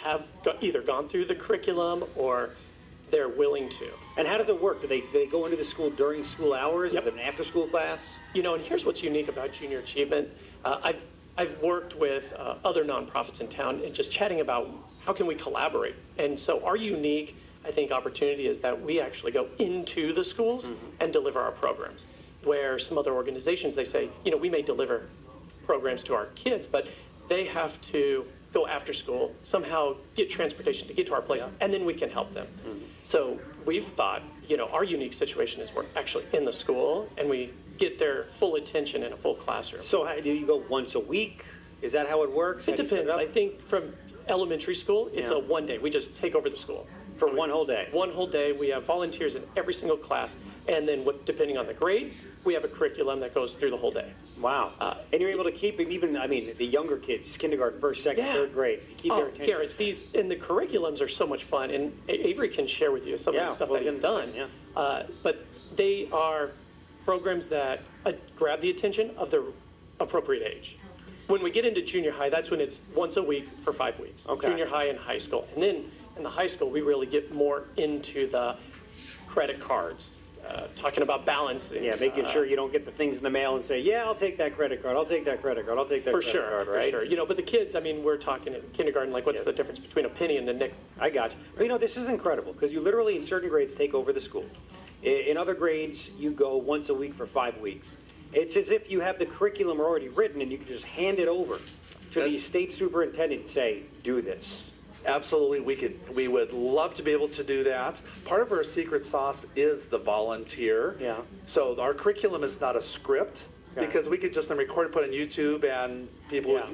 have either gone through the curriculum or they're willing to. And how does it work? Do they go into the school during school hours? Yep. Is it an after-school class? You know, and here's what's unique about Junior Achievement. I've worked with other nonprofits in town and just chatting about how can we collaborate. And so our unique, I think, opportunity is that we actually go into the schools and deliver our programs. Where some other organizations, they say, you know, we may deliver programs to our kids, but they have to go after school, somehow get transportation to get to our place, and then we can help them. So we've thought, you know, our unique situation is we're actually in the school and we get their full attention in a full classroom. So how, do you go once a week? Is that how it works? It depends. I think from elementary school, it's a one day. We just take over the school. For one whole day? One whole day. We have volunteers in every single class. And then depending on the grade, we have a curriculum that goes through the whole day. Wow. And you're able to keep even, I mean, the younger kids, kindergarten, first, second, third grade, you keep their attention. Garrett, and the curriculums are so much fun. And Avery can share with you some of the stuff that he's done. But they are programs that grab the attention of the appropriate age. When we get into junior high, that's when it's once a week for 5 weeks. Okay. Junior high and high school. And then in the high school, we really get more into the credit cards, talking about balancing. Yeah, making sure you don't get the things in the mail and say, yeah, I'll take that credit card, I'll take that credit card, I'll take that credit card, right? For sure. You know, but the kids, I mean, we're talking in kindergarten, like what's the difference between a penny and a nickel? I got you. But you know, this is incredible because you literally in certain grades take over the school. In other grades, you go once a week for 5 weeks. It's as if you have the curriculum already written and you can just hand it over to the state superintendent and say, do this. Absolutely, we would love to be able to do that. Part of our secret sauce is the volunteer. Yeah. So our curriculum is not a script because we could just then record and put on YouTube and people would,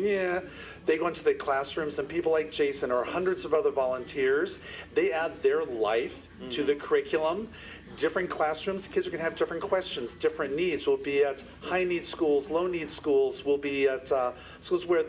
they go into the classrooms and people like Jason or hundreds of other volunteers, they add their life to the curriculum. Different classrooms, kids are going to have different questions, different needs. We'll be at high-need schools, low-need schools. We'll be at schools where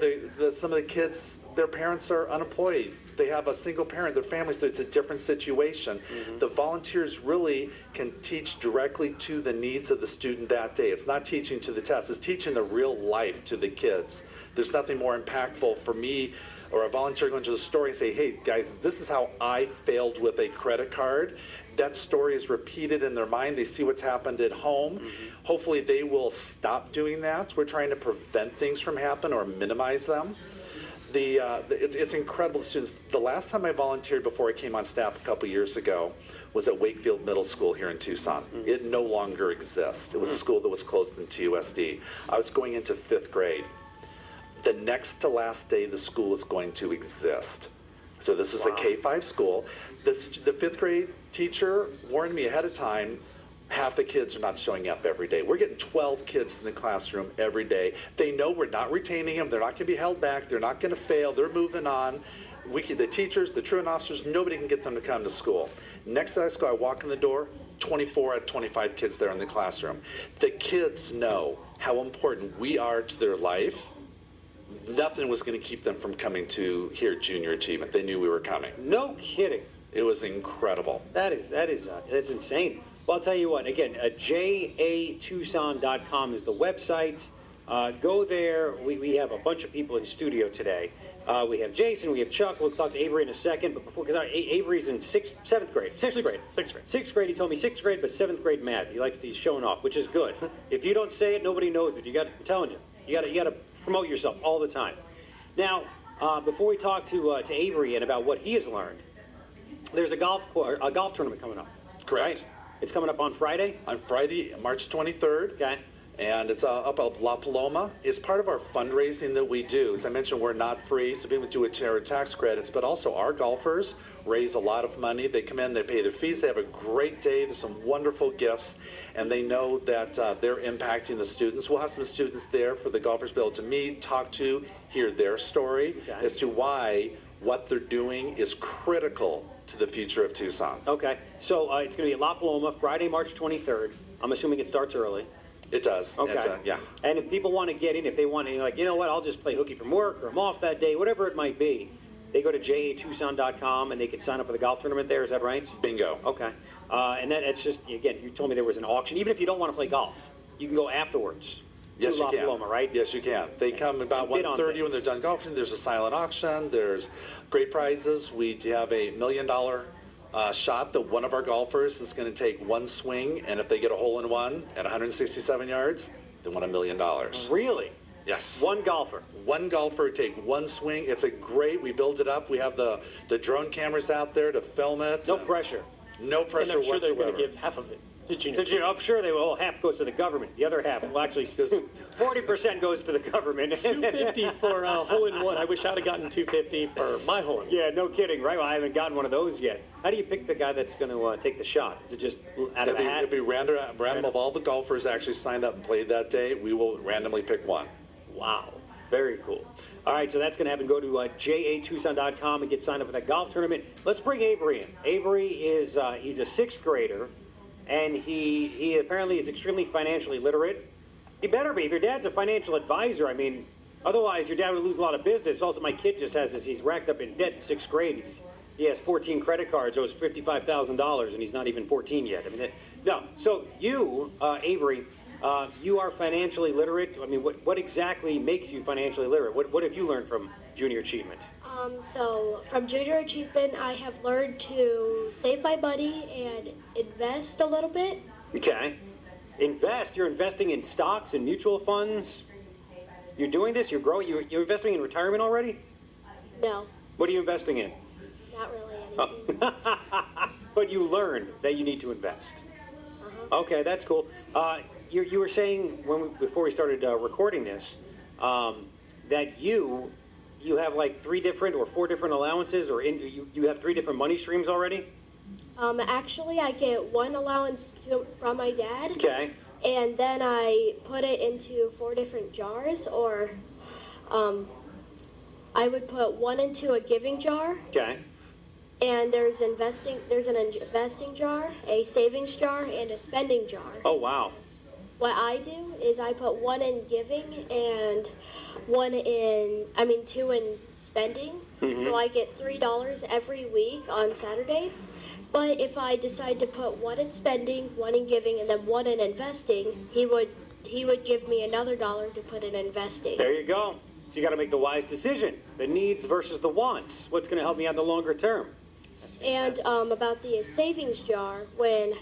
some of the kids, their parents are unemployed. They have a single parent, their families, it's a different situation. The volunteers really can teach directly to the needs of the student that day. It's not teaching to the test, it's teaching the real life to the kids. There's nothing more impactful for me or a volunteer going to the store and say, hey guys, this is how I failed with a credit card. That story is repeated in their mind. They see what's happened at home. Hopefully they will stop doing that. We're trying to prevent things from happening or minimize them. It's incredible. The students. The last time I volunteered before I came on staff a couple years ago was at Wakefield Middle School here in Tucson. It no longer exists. It was a school that was closed in TUSD. I was going into 5th grade. The next to last day the school is going to exist. So this is a K-5 school. The 5th grade teacher warned me ahead of time, half the kids are not showing up every day. We're getting 12 kids in the classroom every day. They know we're not retaining them. They're not going to be held back. They're not going to fail. They're moving on. The teachers, the truant officers, nobody can get them to come to school. Next day I school, I walk in the door, 24 out of 25 kids there in the classroom. The kids know how important we are to their life. Nothing was going to keep them from coming to here Junior Achievement. They knew we were coming. No kidding. It was incredible. That's insane. Well, I'll tell you what, again, jatucson.com is the website. Go there. We have a bunch of people in studio today. We have Jason, we have Chuck. We'll talk to Avery in a second. But before, because Avery's in sixth grade. Sixth grade. Sixth grade. He told me 6th grade, but 7th grade math. He's showing off, which is good. If you don't say it, nobody knows it. I'm telling you, you got to promote yourself all the time. Now, before we talk to Avery and about what he has learned, there's a golf tournament coming up. Correct. Right? It's coming up on Friday? On Friday, March 23rd. Okay. And it's up at La Paloma. It's part of our fundraising that we do. As I mentioned, we're not free, so people do it to tax credits, but also our golfers raise a lot of money. They come in, they pay their fees, they have a great day, there's some wonderful gifts, and they know that they're impacting the students. We'll have some students there for the golfers to be able to meet, talk to, hear their story as to why what they're doing is critical to the future of Tucson. Okay, so it's going to be at La Paloma, Friday, March 23rd. I'm assuming it starts early. It does. Okay. Yeah. And if people want to get in, if they want to, like, you know what, I'll just play hooky from work or I'm off that day, whatever it might be, they go to jatucson.com and they can sign up for the golf tournament there. Is that right? Bingo. Okay. And then it's just, again, you told me there was an auction. Even if you don't want to play golf, you can go afterwards. Yes, to you La can. Paloma, right? Yes, you can. They come about Bid on 1:30 when they're things. done golfing. There's a silent auction. There's great prizes. We have a $1 million shot that one of our golfers is going to take one swing, and if they get a hole in one at 167 yards, they win $1 million. Really? Yes. One golfer. One golfer take one swing. It's a great. We build it up. We have the drone cameras out there to film it. No pressure. No And pressure I'm sure they're whatsoever. going to give half of it to junior. I'm sure they will. Well, half goes to the government. The other half, well, actually, 40% goes to the government. 250 for a hole in one. I wish I'd have gotten 250 for my hole in one. Yeah, no kidding, right? Well, I haven't gotten one of those yet. How do you pick the guy that's going to take the shot? Is it just out of a hat? It'll be random of all the golfers actually signed up and played that day. We will randomly pick one. Wow, very cool. All right, so that's going to happen. Go to jatucson.com and get signed up for that golf tournament. Let's bring Avery in. Avery is he's a sixth grader, and he apparently is extremely financially literate. He better be. If your dad's a financial advisor, I mean, otherwise your dad would lose a lot of business. Also, my kid just has this. He's racked up in debt in sixth grade. He has 14 credit cards, owes $55,000, and he's not even 14 yet. I mean, no. So you, Avery, you are financially literate. I mean, what exactly makes you financially literate? What have you learned from Junior Achievement? So from Junior Achievement, I have learned to save my money and invest a little bit. Okay. Invest. You're investing in stocks and mutual funds. You're doing this. You're growing. You're investing in retirement already. No, What are you investing in? not really anything. But you learned that you need to invest. Uh-huh. Okay, that's cool. You were saying before we started recording this that you have like 3 different or 4 different allowances, or you have 3 different money streams already. Actually, I get one allowance from my dad. Okay. And then I put it into 4 different jars, or I would put one into a giving jar. Okay. And there's an investing jar, a savings jar, and a spending jar. Oh wow. What I do is I put one in giving and 2 in spending. Mm-hmm. So I get $3 every week on Saturday. But if I decide to put one in spending, one in giving, and then one in investing, he would give me another $1 to put in investing. There you go. So you got to make the wise decision. The needs versus the wants. What's going to help me out in the longer term? That's And fantastic. about the savings jar, when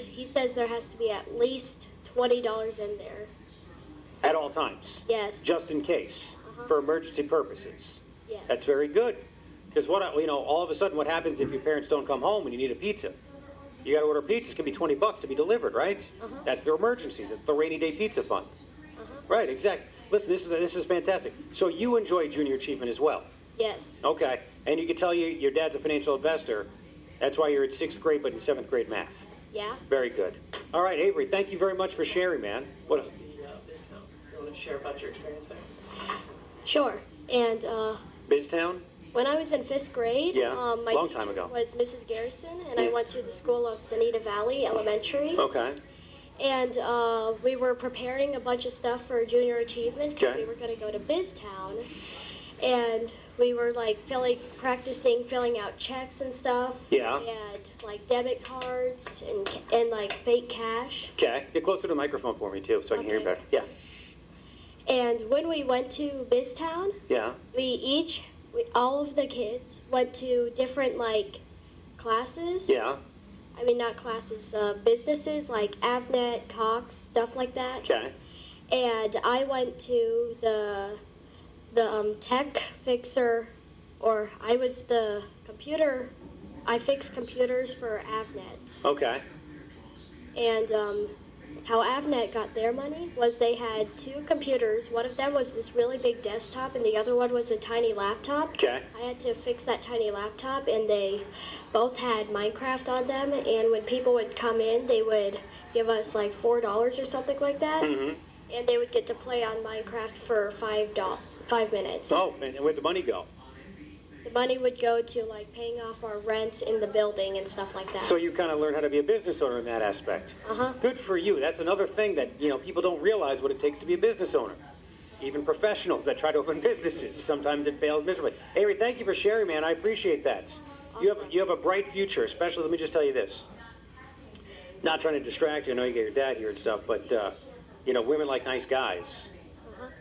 he says there has to be at least $20 in there. At all times. Yes. Just in case, for emergency purposes. Yes. That's very good. Because all of a sudden, what happens if your parents don't come home and you need a pizza? You got to order pizza. It's going to be $20 to be delivered, right? That's for emergencies. It's the rainy day pizza fund. Right, exactly. Listen, this is fantastic. So you enjoy Junior Achievement as well. Yes. Okay, and you can tell your dad's a financial investor. That's why you're in 6th grade, but in 7th grade math. Yeah. Very good. All right, Avery, thank you very much for sharing, man. What? BizTown. You want to share about your experience there? Sure. And BizTown? when I was in 5th grade, Yeah, my long teacher time ago. was Mrs. Garrison, and I Yeah. went to the school of Sonita Valley Elementary. Okay. And we were preparing a bunch of stuff for Junior Achievement. 'Cause Okay. we were going to go to BizTown. And we were like practicing filling out checks and stuff. Yeah. And like debit cards and like fake cash. Okay. Get closer to the microphone for me, too, so I can hear you Okay. better. Yeah. And when we went to BizTown, Yeah. all of the kids went to different like classes. Yeah. I mean, not classes, businesses like Avnet, Cox, stuff like that. Okay. And I went to the tech fixer, or I was the computer. I fixed computers for Avnet. Okay. And how Avnet got their money was they had 2 computers. One of them was this really big desktop, and the other one was a tiny laptop. Okay. I had to fix that tiny laptop, and they both had Minecraft on them. And when people would come in, they would give us like $4 or something like that, and they would get to play on Minecraft for $5 minutes. Oh, and where'd the money go? The money would go to like paying off our rent in the building and stuff like that. So you kind of learned how to be a business owner in that aspect. Good for you. That's another thing that, people don't realize what it takes to be a business owner. Even professionals that try to open businesses, sometimes it fails miserably. Avery, thank you for sharing, man. I appreciate that. You have a bright future, especially, let me just tell you this. Not trying to distract you. I know you got your dad here and stuff, but women like nice guys,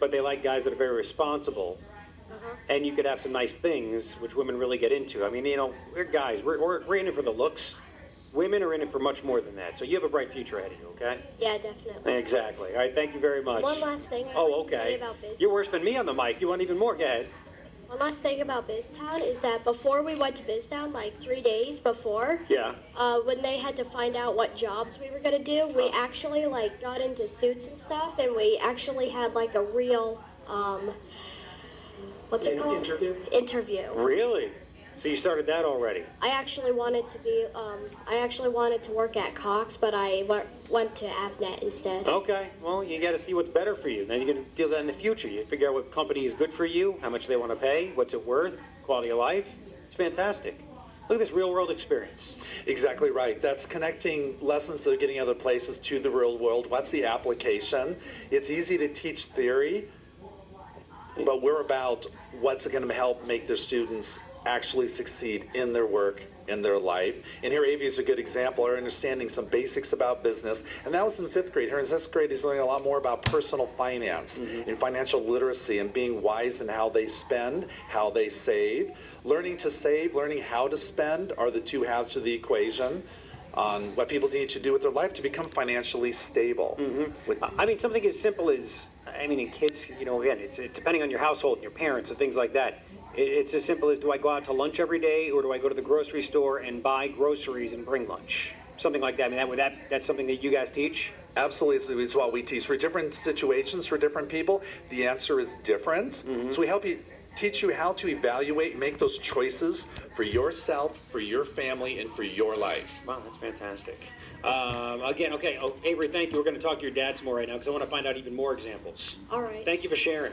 but they like guys that are very responsible. And you could have some nice things, which women really get into. I mean, we're guys, we're in it for the looks. Women are in it for much more than that. So you have a bright future ahead of you, okay? Yeah, definitely. Exactly. All right, thank you very much. One last thing I'd like to say about BizTown. You're worse than me on the mic. You want even more? Go ahead. One last thing about BizTown is that before we went to BizTown, like 3 days before, Yeah. when they had to find out what jobs we were gonna do, we actually like got into suits and stuff, and we actually had like a real, what's it called? Interview. Really? So you started that already? I actually wanted to work at Cox, but I went to AVNet instead. Okay. Well, you got to see what's better for you. Then you're going to deal with that in the future. You figure out what company is good for you, how much they want to pay, what's it worth, quality of life. It's fantastic. Look at this real world experience. Exactly right. That's connecting lessons that are getting other places to the real world. What's the application? It's easy to teach theory, but we're about what's going to help make the students actually succeed in their work, in their life. And here Avi is a good example, or understanding some basics about business. And that was in 5th grade. Here in 6th grade, he's learning a lot more about personal finance and financial literacy and being wise in how they spend, how they save. Learning to save, learning how to spend are the two halves to the equation on what people need to do with their life to become financially stable. I mean, something as simple as, in kids, again, it's depending on your household and your parents and things like that. It's as simple as, do I go out to lunch every day, or do I go to the grocery store and buy groceries and bring lunch? Something like that. I mean, that's something that you guys teach? Absolutely, it's what we teach. For different situations, for different people, the answer is different. So we help you, teach you how to evaluate and make those choices for yourself, for your family, and for your life. Wow, that's fantastic. Again, okay, Avery, thank you. We're going to talk to your dad some more right now because I want to find out even more examples. All right. Thank you for sharing.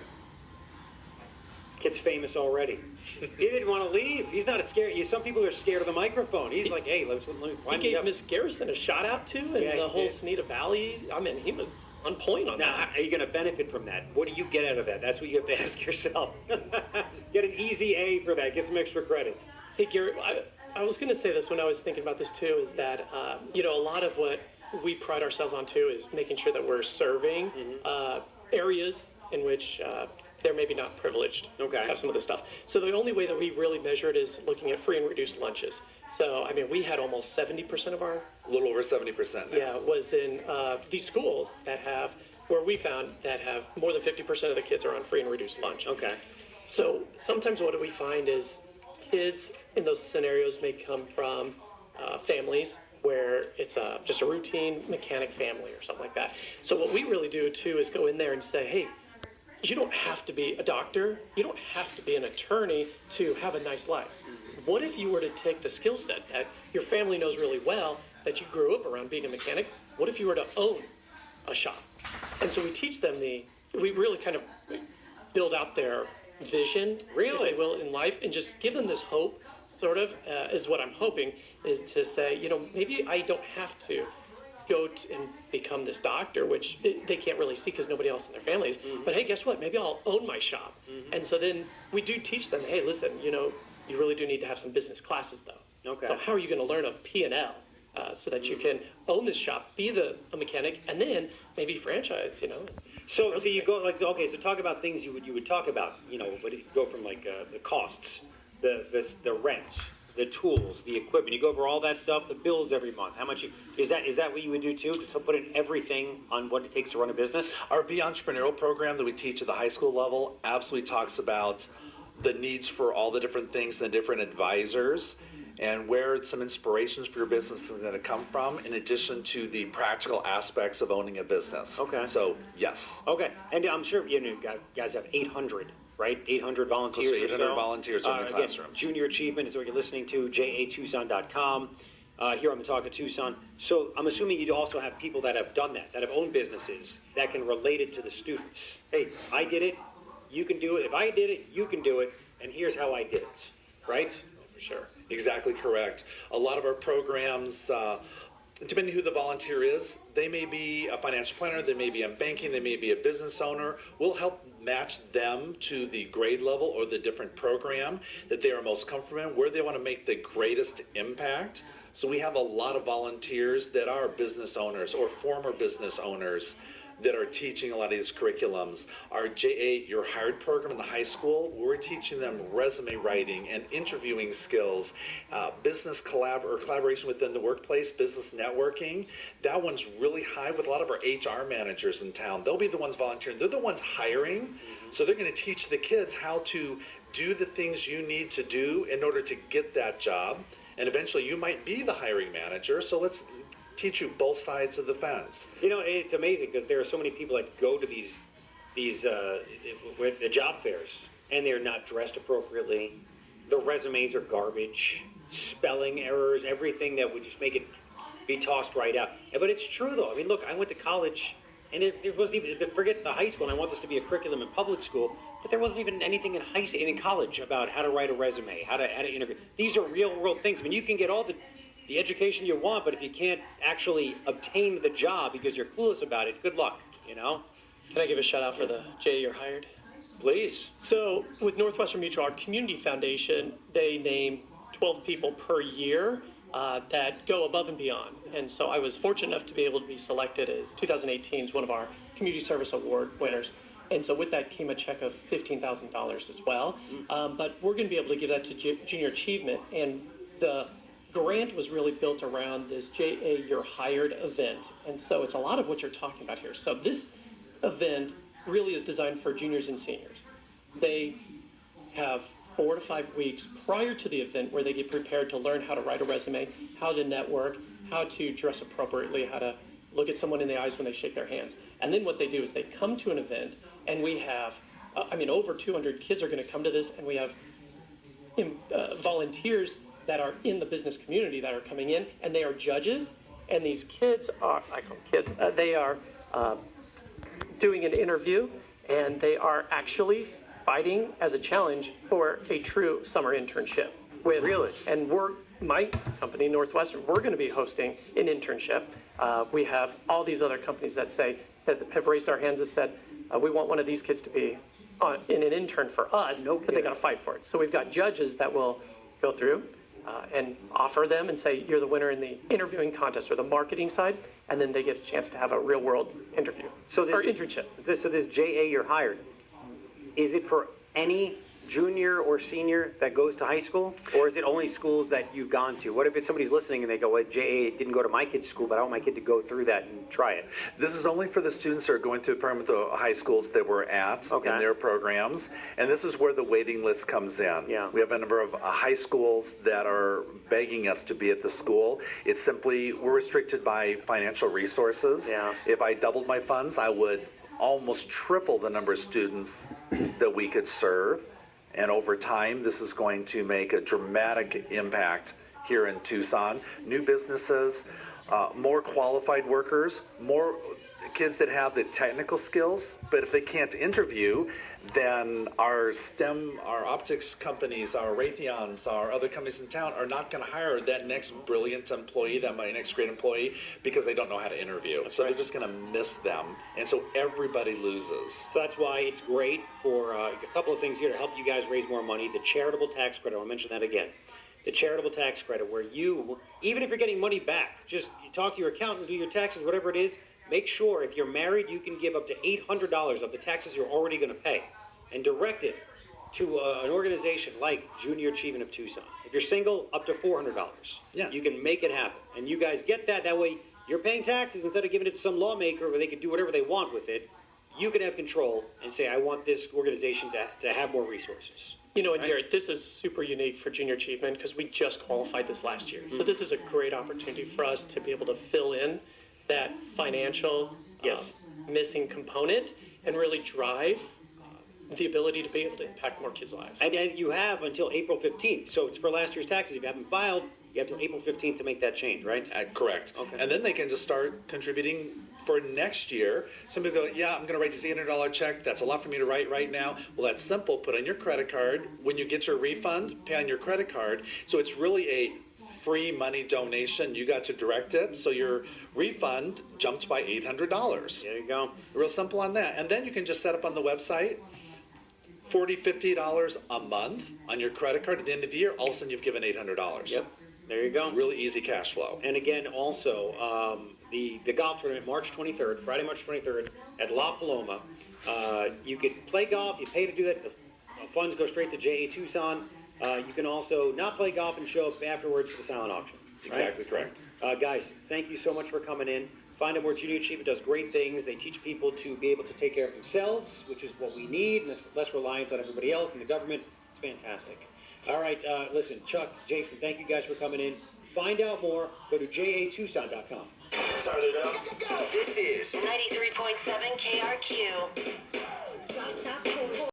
Kid's famous already. He didn't want to leave. He's not scared. Some people are scared of the microphone. He's like, hey, let me He gave Miss Garrison a shout out too, and the whole Sneeda Valley. I mean, he was on point on now, that. are you going to benefit from that? What do you get out of that? That's what you have to ask yourself. Get an easy A for that. Get some extra credit. Hey, Gary, I was going to say this when I was thinking about this too, is that, a lot of what we pride ourselves on too is making sure that we're serving areas in which they're maybe not privileged to have some of this stuff. So the only way that we really measure it is looking at free and reduced lunches. So, we had almost 70% of our... A little over 70%. Yeah, was in these schools where we found that have more than 50% of the kids are on free and reduced lunch. Okay. So sometimes what we find is kids in those scenarios may come from families where it's just a routine mechanic family or something like that. So what we really do too is go in there and say, hey, you don't have to be a doctor, you don't have to be an attorney to have a nice life. What if you were to take the skill set that your family knows really well, that you grew up around being a mechanic, what if you were to own a shop? And so we teach them we really kind of build out their vision, if they will, in life, and just give them this hope, sort of, is what I'm hoping, is to say, maybe I don't have to go and become this doctor, which they can't really see because nobody else in their families. But hey, guess what? Maybe I'll own my shop. And so then we do teach them, hey, listen, you really do need to have some business classes though. Okay. So how are you going to learn a P&L so that you can own this shop, be a mechanic, and then maybe franchise, So you go so talk about things you would talk about, but you go from the costs, the rent, the tools, the equipment. You go over all that stuff, the bills every month. How much is that what you would do too? To put in everything on what it takes to run a business? Our Be Entrepreneurial program that we teach at the high school level absolutely talks about the needs for all the different things and the different advisors, and where some inspirations for your business is going to come from, in addition to the practical aspects of owning a business. Okay. So, yes. Okay. And I'm sure you guys have 800, right? 800 volunteers. Close to 800 volunteers in the again, classrooms. Junior Achievement is what you're listening to, jatucson.com, here on the Talk of Tucson. So I'm assuming you also have people that have done that have owned businesses, that can relate it to the students. Hey, I did it, you can do it. If I did it, you can do it, and here's how I did it, right? For sure. Exactly correct. A lot of our programs, depending who the volunteer is, they may be a financial planner, they may be in banking, they may be a business owner. We'll help match them to the grade level or the different program that they are most comfortable in, where they want to make the greatest impact. So we have a lot of volunteers that are business owners or former business owners that are teaching a lot of these curriculums. Our J8 You're Hired program in the high school, we're teaching them resume writing and interviewing skills, business collaboration within the workplace, business networking. That one's really high with a lot of our HR managers in town. They'll be the ones volunteering. They're the ones hiring, so they're going to teach the kids how to do the things you need to do in order to get that job. And eventually you might be the hiring manager, so let's teach you both sides of the fence. You know, it's amazing because there are so many people that go to these the job fairs and they're not dressed appropriately. The resumes are garbage, spelling errors, everything that would just make it be tossed right out. But it's true though. I mean, look, I went to college and it wasn't even, forget the high school, and I want this to be a curriculum in public school, but there wasn't even anything in college about how to write a resume, how to interview. These are real world things. I mean, you can get all the education you want, but if you can't actually obtain the job because you're clueless about it, good luck, you know? Can I give a shout out for the J You're Hired? Please. So with Northwestern Mutual, our community foundation, they name 12 people per year that go above and beyond. And so I was fortunate enough to be able to be selected as 2018's one of our Community Service Award winners. And so with that came a check of $15,000 as well. But we're going to be able to give that to Junior Achievement. And the grant was really built around this JA You're Hired event. And so it's a lot of what you're talking about here. So this event really is designed for juniors and seniors. They have 4 to 5 weeks prior to the event where they get prepared to learn how to write a resume, how to network, how to dress appropriately, how to look at someone in the eyes when they shake their hands. And then what they do is they come to an event, and we have, over 200 kids are going to come to this, and we have volunteers that are in the business community that are coming in, and they are judges, and these kids are, I call them kids, they are doing an interview, and they are actually fighting as a challenge for a true summer internship. Really? And my company, Northwestern, we're going to be hosting an internship. We have all these other companies that have raised our hands and said, we want one of these kids to be in an intern for us, but they got to fight for it. So we've got judges that will go through and offer them and say, you're the winner in the interviewing contest or the marketing side, and then they get a chance to have a real world interview or internship. So this JA You're Hired, is it for any junior or senior that goes to high school, or is it only schools that you've gone to? What if it's somebody's listening and they go, well, JA didn't go to my kid's school, but I want my kid to go through that and try it? This is only for the students that are going through the high schools that we're at in their programs, and this is where the waiting list comes in. Yeah. We have a number of high schools that are begging us to be at the school. It's simply, we're restricted by financial resources. Yeah. If I doubled my funds, I would almost triple the number of students that we could serve. And over time, this is going to make a dramatic impact here in Tucson. New businesses, more qualified workers, more kids that have the technical skills, but if they can't interview, then our STEM, our optics companies, our Raytheons, our other companies in town are not going to hire that next brilliant employee, my next great employee, because they don't know how to interview. So they're just going to miss them. And so everybody loses. So that's why it's great for a couple of things here to help you guys raise more money. The charitable tax credit, I'll mention that again. The charitable tax credit, where you, even if you're getting money back, just you talk to your accountant, do your taxes, whatever it is, make sure if you're married, you can give up to $800 of the taxes you're already going to pay and direct it to an organization like Junior Achievement of Tucson. If you're single, up to $400. Yeah. You can make it happen. And you guys get that. That way, you're paying taxes instead of giving it to some lawmaker where they can do whatever they want with it. You can have control and say, I want this organization to have more resources. You know, and Garrett, this is super unique for Junior Achievement because we just qualified this last year. So this is a great opportunity for us to be able to fill in that financial missing component and really drive the ability to be able to impact more kids' lives. And you have until April 15th. So it's for last year's taxes. If you haven't filed, you have until April 15th to make that change, right? Correct. Okay. And then they can just start contributing for next year. Somebody go, yeah, I'm going to write this $800 check. That's a lot for me to write right now. Well, that's simple. Put on your credit card. When you get your refund, pay on your credit card. So it's really a free money donation. You got to direct it. So your refund jumped by $800. There you go. Real simple on that. And then you can just set up on the website $40, $50 a month on your credit card. At the end of the year, all of a sudden you've given $800. Yep. There you go. Really easy cash flow. And again, also, the golf tournament, March 23rd, Friday, March 23rd, at La Paloma. You could play golf, you pay to do that. The funds go straight to JA Tucson. You can also not play golf and show up afterwards for the silent auction. Right? Exactly correct. Guys, thank you so much for coming in. Find out where Junior Achievement does great things. They teach people to be able to take care of themselves, which is what we need, and less reliance on everybody else and the government. It's fantastic. All right, listen, Chuck, Jason, thank you guys for coming in. Find out more. Go to jatucson.com. Start it up. This is 93.7 KRQ.